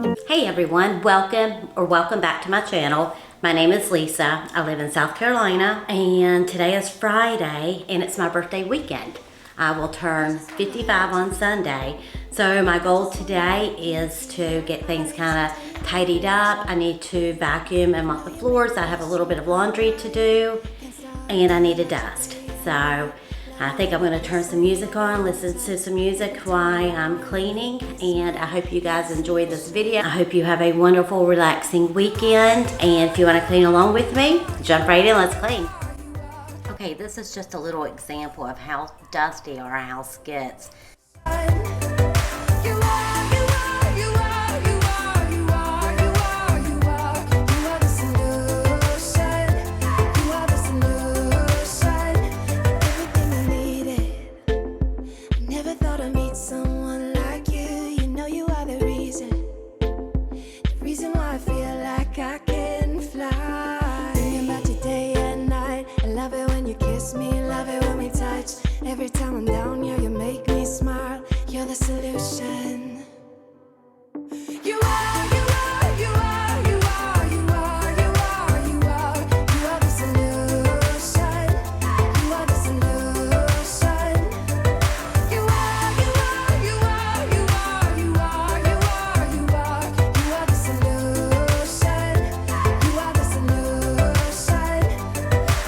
Hey everyone, welcome back to my channel. My name is Lisa. I live in South Carolina and today is Friday and it's my birthday weekend. I will turn 55 on Sunday. So my goal today is to get things kind of tidied up. I need to vacuum and mop the floors. I have a little bit of laundry to do and I need to dust. So I think I'm gonna turn some music on, listen to some music while I'm cleaning, and I hope you guys enjoyed this video. I hope you have a wonderful, relaxing weekend, and if you wanna clean along with me, jump right in, let's clean. Okay, this is just a little example of how dusty our house gets. Every time I'm down, yeah, you make me smile. You're the solution. You are, you are, you are, you are, you are, you are, you are. You are the solution. You are the solution. You are, you are, you are, you are, you are, you are, you are. You are the solution. You are the solution.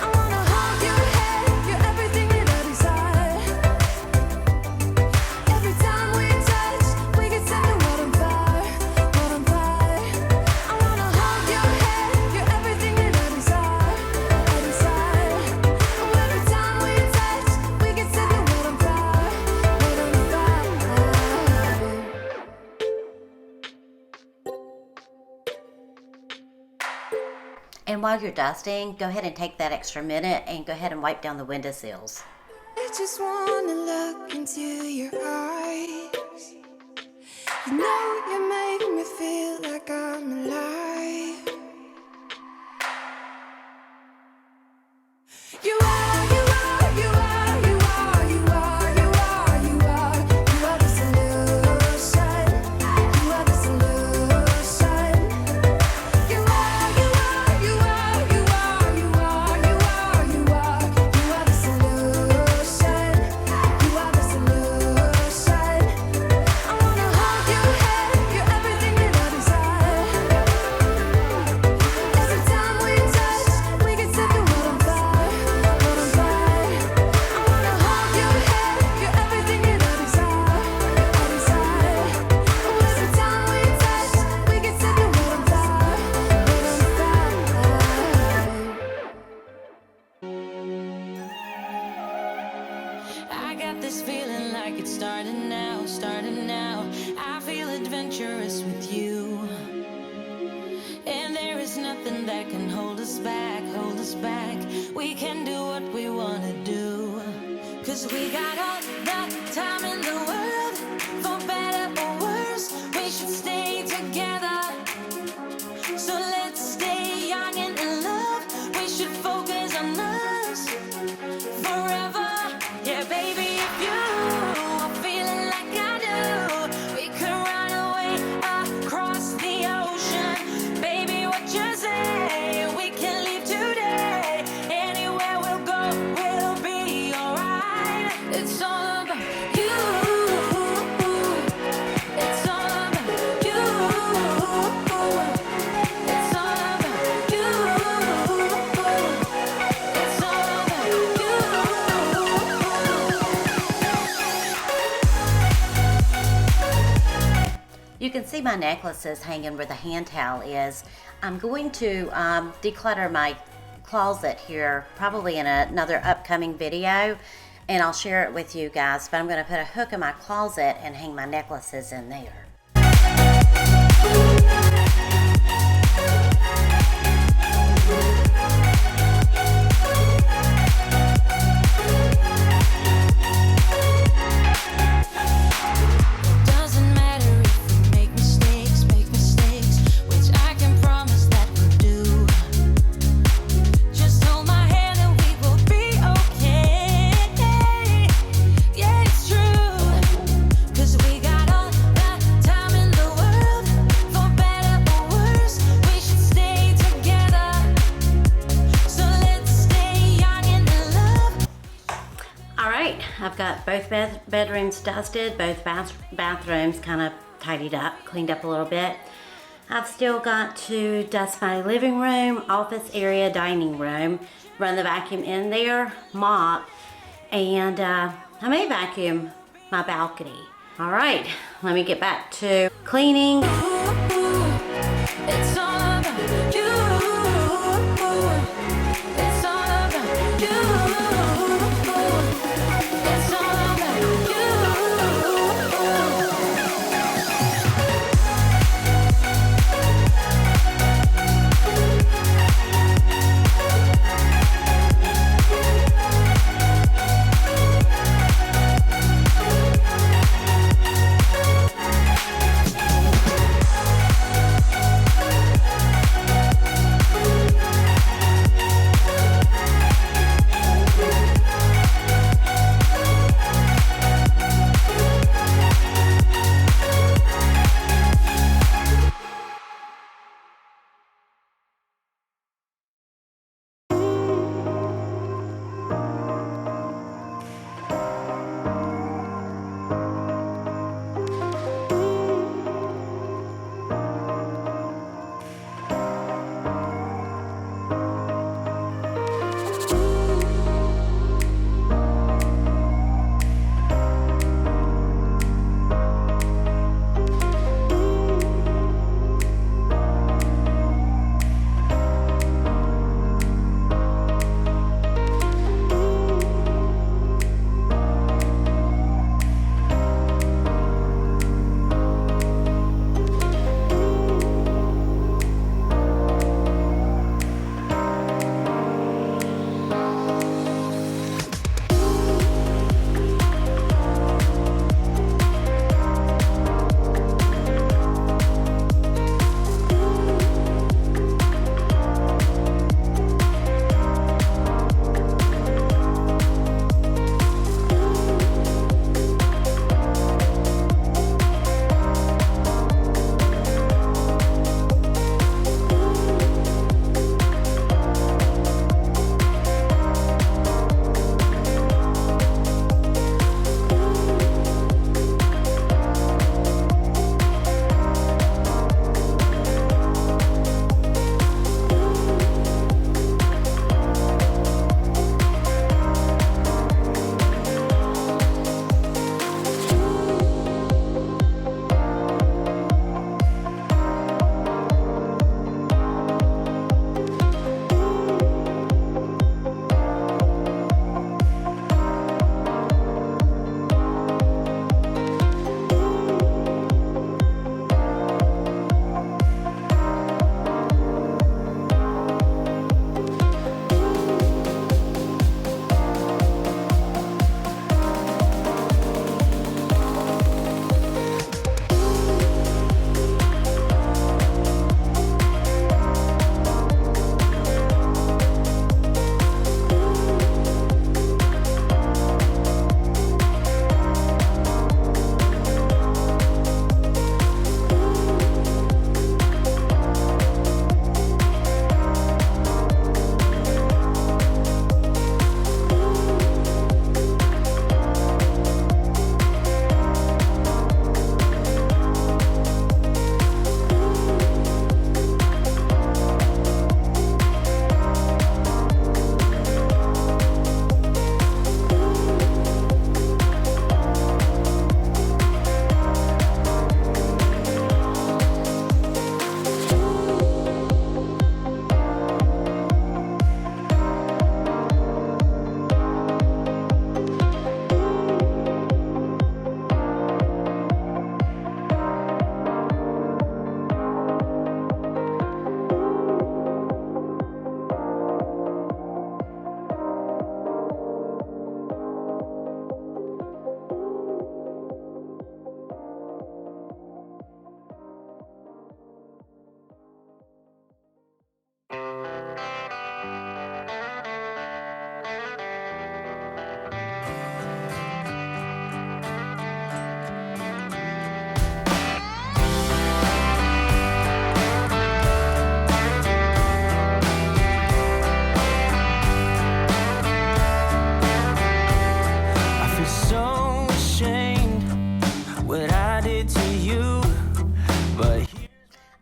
I wanna hold your head. You're everything that I desire. Every time we touch, we get set to what I'm fire, what I'm fire. I wanna hold your head, you're everything that I desire, I desire. Oh, every time we touch, we get set to what I'm fire, what I'm fire. And while you're dusting, go ahead and take that extra minute and go ahead and wipe down the windowsills. I just wanna look into your eyes. You know you make me feel like I'm alive. You are, you are, you are, you are, you are, you are, you are. You are the solution. You are the solution. You are, you are, you are, you are, you are, you are, you are. You are the solution. You are the solution. I wanna hold your head. You're everything that I desire. Every time we touch, we get set to what I'm fire, what I'm fire. I wanna hold your head. You're everything that I desire, I desire. Oh, every time we touch, we get set to what I'm fire, what I'm fire. I got this feeling like it's starting now, starting now. I feel adventurous with you. And there is nothing that can hold us back, hold us back. We can do what we wanna do. 'Cause we got all the time in the world. For better or worse, we should stay together. So let's stay young and in love. We should focus on us forever. Yeah, baby, if you are feeling like I do, we could run away across the ocean. Baby, what you say? We can leave today. Anywhere we'll go, we'll be alright. It's all about you. It's all about you. It's all about you. It's all about you. You can see my necklaces hanging where the hand towel is. I'm going to declutter my closet here probably in another upcoming video, and I'll share it with you guys, but I'm going to put a hook in my closet and hang my necklaces in there. Doesn't matter if we make mistakes, which I can promise that we'll do. Just hold my hand and we will be okay. Yeah, it's true. 'Cause we got all the both bedrooms dusted, both bathrooms kind of tidied up, cleaned up a little bit. I've still got to dust my living room, office area, dining room, run the vacuum in there, mop, and I may vacuum my balcony. All right, let me get back to cleaning. It's all about you. It's all about you. It's all about you.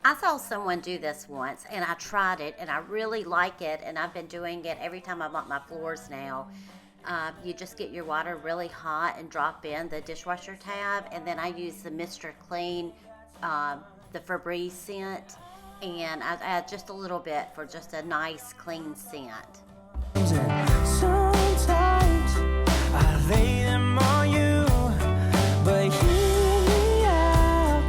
I saw someone do this once and I tried it and I really like it, and I've been doing it every time I mop my floors now. You just get your water really hot and drop in the dishwasher tab, and then I use the Mr. Clean, the Febreze scent, and I add just a little bit for just a nice clean scent. Sometimes I lay them on you, but hear me out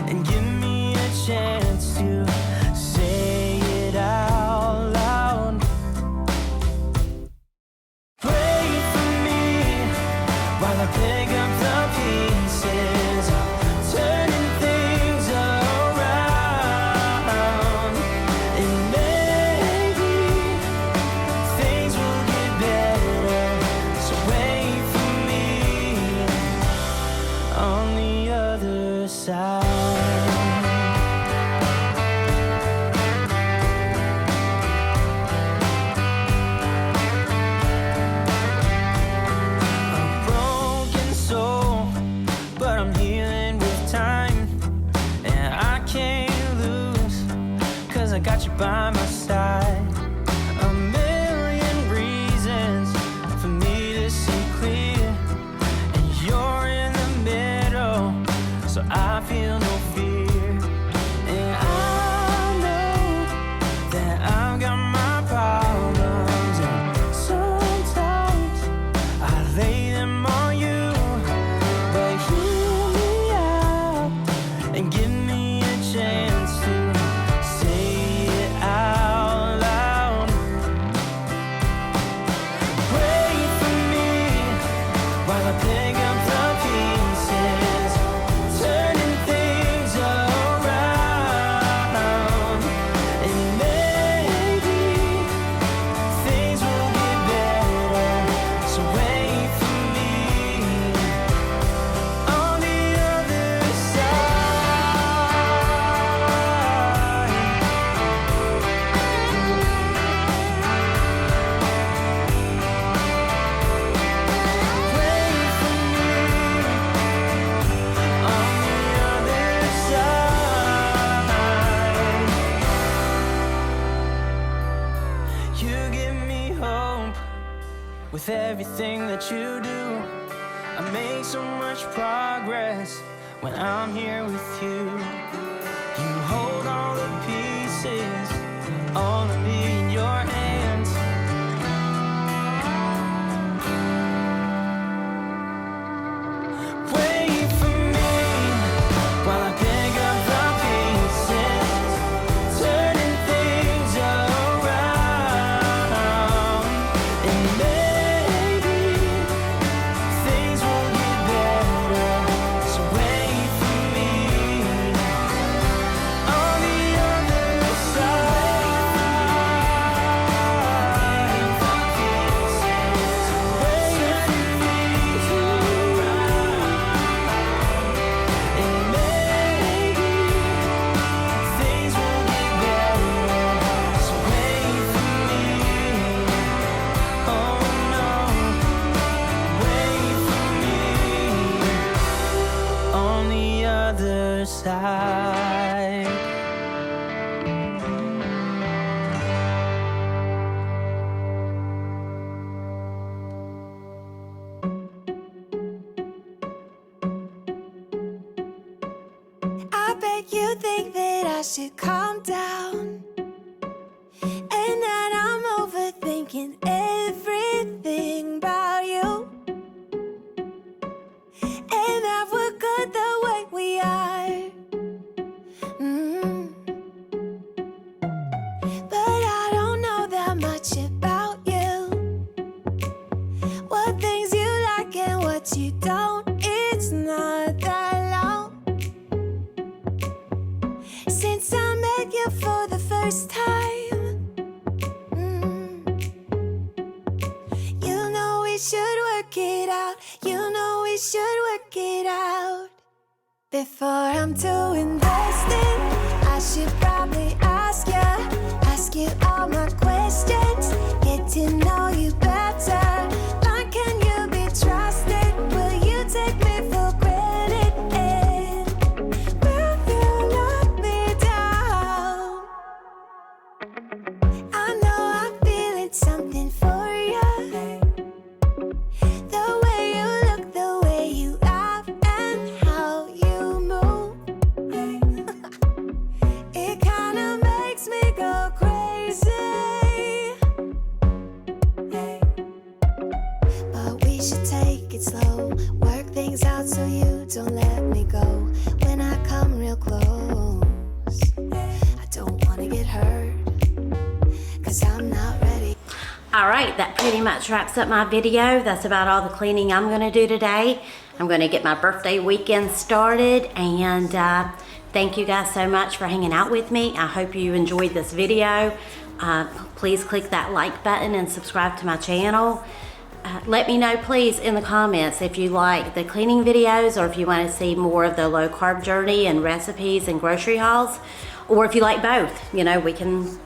and give me a chance to say it out loud. Pray for me while I pick up the pieces, turning things around, and maybe things will get better. So wait for me on the other side. A broken soul, but I'm healing with time, and I can't lose, 'cause I got you by my side. A million reasons for me to see clear, and you're in the middle, so I feel no fear. And I know that I've got my problems, and sometimes I lay them on you, but hear me out and give me a chance to say it out loud. Wait for me while I pick up the pieces, turning things around, and maybe things will get better. So wait for me on the other side. Wait for me on the other side. You give me hope with everything that you do. I make so much progress when I'm here with you. You hold all the pieces, all of me in your hands. Wait for me while I pick up the pieces, turning things around, and maybe things will get better. So wait for me on the other side. Wait for me, and maybe things will get better. So wait for me. Oh no, wait for me on the other side. I bet you think that I should calm down, and that I'm overthinking everything about you, and that we're good the way we are. But I don't know that much about you, what things you like and what you don't. It's not that long since I met you for the first time. You know we should work it out. You know we should work it out. Before I'm too invested, I should probably ask you all my questions, get to know you better. Like, can you be trusted? Will you take me for granted? And will you let me down? don't let me go. When I come real close, I don't wanna get hurt, 'cause I'm not ready. All right, that pretty much wraps up my video. That's about all the cleaning I'm gonna do today. I'm gonna get my birthday weekend started, and thank you guys so much for hanging out with me. I hope you enjoyed this video. Please click that like button and subscribe to my channel. Let me know please in the comments if you like the cleaning videos, or if you want to see more of the low carb journey and recipes and grocery hauls, or if you like both. You know, we can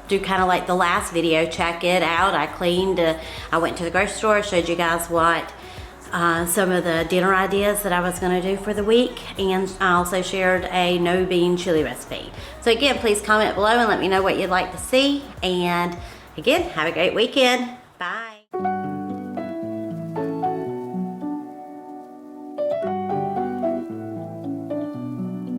do kind of like the last video, check it out. I cleaned, I went to the grocery store, showed you guys what some of the dinner ideas that I was going to do for the week, and I also shared a no bean chili recipe. So again, please comment below and let me know what you'd like to see, and again, have a great weekend.